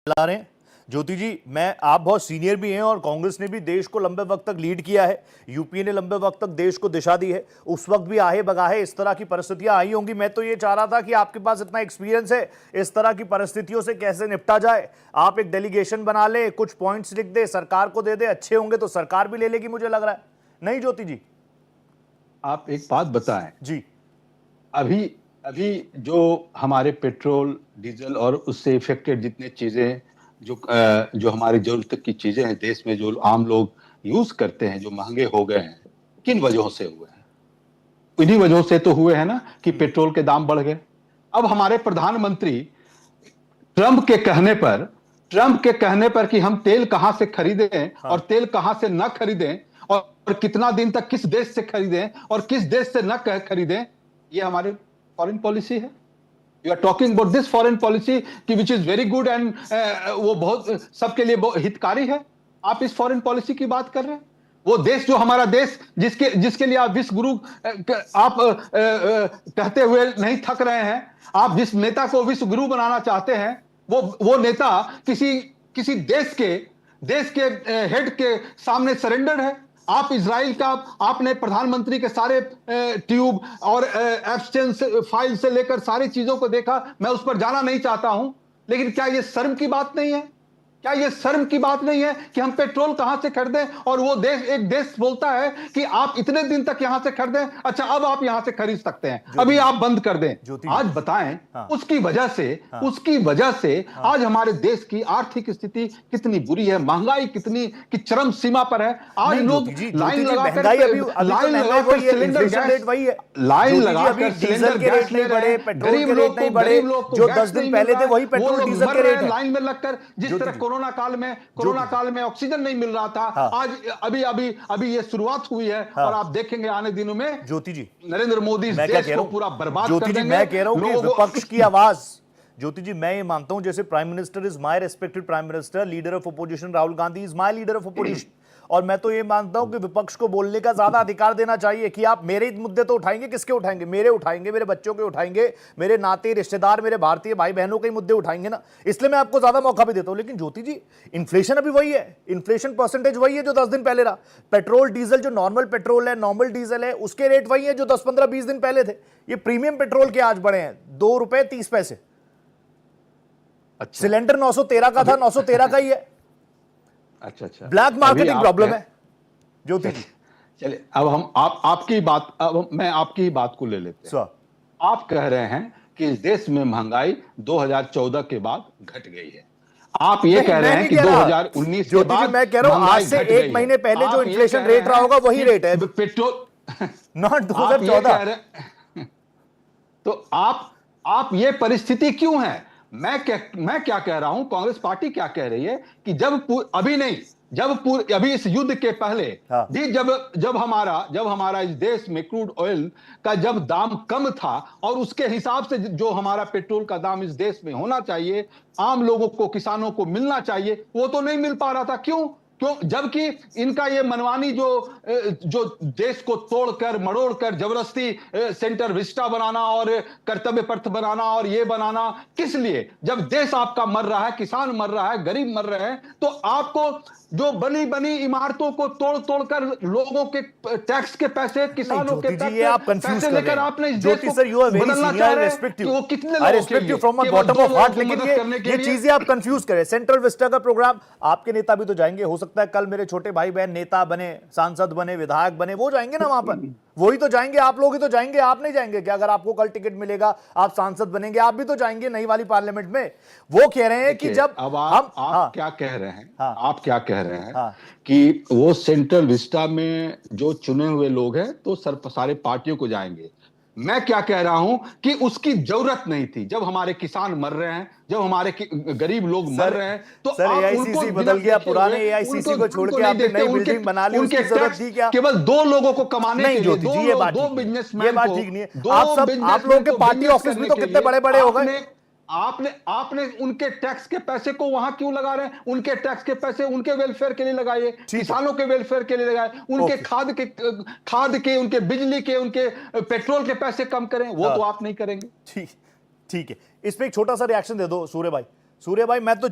ला रहे हैं। ज्योति जी, आप बहुत सीनियर भी हैं और कांग्रेस ने भी देश को लंबे वक्त तक लीड किया है, यूपीए ने लंबे वक्त तक देश को दिशा दी है। उस वक्त भी आहे बगाहे इस तरह की परिस्थितियां आई होंगी। मैं तो ये चाह रहा था कि आपके पास इतना एक्सपीरियंस है, इस तरह की परिस्थितियों से कैसे निपटा जाए। आप एक डेलीगेशन बना ले, कुछ पॉइंट्स लिख दे, सरकार को दे दे, अच्छे होंगे तो सरकार भी ले लेगी, मुझे लग रहा है। नहीं ज्योति जी? आप एक बात बताएं जी। अभी अभी जो हमारे पेट्रोल डीजल और उससे इफेक्टेड जितने चीजें जो हमारी जरूरत की चीजें हैं देश में, जो आम लोग यूज करते हैं, जो महंगे हो गए हैं, किन वजहों से हुए हैं? इन्हीं वजहों से तो हुए हैं ना कि पेट्रोल के दाम बढ़ गए। अब हमारे प्रधानमंत्री ट्रंप के कहने पर कि हम तेल कहां से खरीदें और तेल कहां से न खरीदें और कितना दिन तक किस देश से खरीदें और किस देश से न खरीदें, ये हमारी फॉरेन पॉलिसी है। You are talking about this foreign policy की which is very good and वो बहुत सबके लिए हितकारी है। आप इस फॉरेन पॉलिसी की बात कर रहे हैं? वो देश जो हमारा देश जिसके लिए आप विश्व गुरु आप कहते हुए नहीं थक रहे हैं, आप जिस नेता को विश्व गुरु बनाना चाहते हैं, वो नेता किसी देश के हेड के सामने सरेंडर है। आप इजराइल का आपने प्रधानमंत्री के सारे ट्यूब और एब्सटेंस फाइल से लेकर सारी चीजों को देखा। मैं उस पर जाना नहीं चाहता हूं, लेकिन क्या यह शर्म की बात नहीं है? क्या यह शर्म की बात नहीं है कि हम पेट्रोल कहां से खरीदें और वो एक देश बोलता है कि आप इतने दिन तक यहां से खरीदें, अच्छा अब आप यहां से खरीद सकते हैं, अभी आप बंद कर दें। आज बताएं, हाँ। उसकी वजह से आज हमारे देश की आर्थिक स्थिति कितनी बुरी है, महंगाई कितनी की चरम सीमा पर है। आज लोग लाइन लगाकर सिलेंडर गैस ले रहे हैं, गरीब लोग जो 10 दिन पहले थे वही पेट्रोल डीजल के रेट लाइन में लगकर, जिस तरह कोरोना काल में ऑक्सीजन नहीं मिल रहा था। हाँ। आज अभी ये शुरुआत हुई है। हाँ। और आप देखेंगे आने दिनों में ज्योति जी नरेंद्र मोदी इस देश को पूरा बर्बाद कर देंगे। मैं कह रहा हूं कि विपक्ष की आवाज, ज्योति जी मैं ये मानता हूं जैसे prime minister is my respected prime minister, leader of opposition Rahul Gandhi is my leader of opposition, और मैं तो ये मानता हूं कि विपक्ष को बोलने का ज्यादा अधिकार देना चाहिए कि आप मेरे मुद्दे तो उठाएंगे, किसके उठाएंगे? मेरे उठाएंगे, मेरे बच्चों के उठाएंगे, मेरे नाते रिश्तेदार, मेरे भारतीय भाई बहनों के मुद्दे उठाएंगे ना, इसलिए मैं आपको ज्यादा मौका भी देता हूं। लेकिन ज्योति जी, इन्फ्लेशन अभी वही है, इन्फ्लेशन परसेंटेज वही है जो 10 दिन पहले रहा। पेट्रोल डीजल जो नॉर्मल पेट्रोल है, नॉर्मल डीजल है, उसके रेट वही है जो 10, 15, 20 दिन पहले थे। ये प्रीमियम पेट्रोल के आज बढ़े हैं ₹2.30। अच्छा। सिलेंडर 913 का था, 913 का ही है। अच्छा। ब्लैक मार्केटिंग प्रॉब्लम है ज्योति जी। चलिए अब हम मैं आपकी बात को ले लेते हैं। आप कह रहे हैं कि इस देश में महंगाई 2014 के बाद घट गई है। आप ये कह रहे हैं कि 2019 के बाद मैं कह रहा हूं आज से 1 महीने पहले जो इन्फ्लेशन रेट रहा होगा वही रेट है पेट्रोल, नॉट 2014। तो आप ये परिस्थिति क्यों है? मैं क्या कह रहा हूं, कांग्रेस पार्टी क्या कह रही है कि अभी इस युद्ध के पहले, हाँ। जब हमारा इस देश में क्रूड ऑयल का जब दाम कम था और उसके हिसाब से जो हमारा पेट्रोल का दाम इस देश में होना चाहिए, आम लोगों को, किसानों को मिलना चाहिए, वो तो नहीं मिल पा रहा था। क्यों? जबकि इनका ये मनमानी जो देश को तोड़कर मरोड़कर जबरदस्ती सेंटर विस्टा बनाना और कर्तव्य पथ बनाना और ये बनाना, किस लिए? जब देश आपका मर रहा है, किसान मर रहा है, गरीब मर रहे हैं, तो आपको जो बनी इमारतों को तोड़कर लोगों के टैक्स के पैसे, किसानों के पैसे लेकर आपने इस देश को बदलना चाह रहे हैं कि वो कितने लोगों के लिए, from my bottom of heart. लेकिन ये चीजें आप कंफ्यूज करें। सेंट्रल विस्टा का प्रोग्राम, आपके नेता भी तो जाएंगे, हो सकता है कल मेरे छोटे भाई बहन नेता बने, सांसद बने, विधायक बने, वो जाएंगे ना वहां पर, वही तो जाएंगे। आप लोग ही तो जाएंगे, आप नहीं जाएंगे क्या? अगर आपको कल टिकट मिलेगा, आप सांसद बनेंगे, आप भी तो जाएंगे नई वाली पार्लियामेंट में। वो कह रहे हैं कि जब आप क्या कह रहे हैं, आप क्या कह रहे हैं कि वो सेंट्रल विस्टा में जो चुने हुए लोग हैं तो सारे पार्टियों को जाएंगे। मैं क्या कह रहा हूं कि उसकी जरूरत नहीं थी। जब हमारे किसान मर रहे हैं, जब हमारे गरीब लोग मर रहे हैं, तो आप उनको बदल गया, पुराने एआईसीसी को छोड़ के आपने नई बिल्डिंग बना ली, उसकी जरूरत थी क्या? केवल 2 लोगों को कमाने के लिए, दो बिजनेसमैन, ये बात ठीक नहीं है। आप लोगों के पार्टी ऑफिस भी तो कितने बड़े-बड़े हो गए। आपने उनके टैक्स के पैसे को वहां क्यों लगा रहे हैं? उनके टैक्स के पैसे उनके वेलफेयर के लिए लगाइए, किसानों के वेलफेयर के लिए लगाए, उनके खाद के, उनके बिजली के, उनके पेट्रोल के पैसे कम करें। वो तो आप नहीं करेंगे। ठीक है, इस पे एक छोटा सा रिएक्शन दे दो सूर्य भाई। मैं तो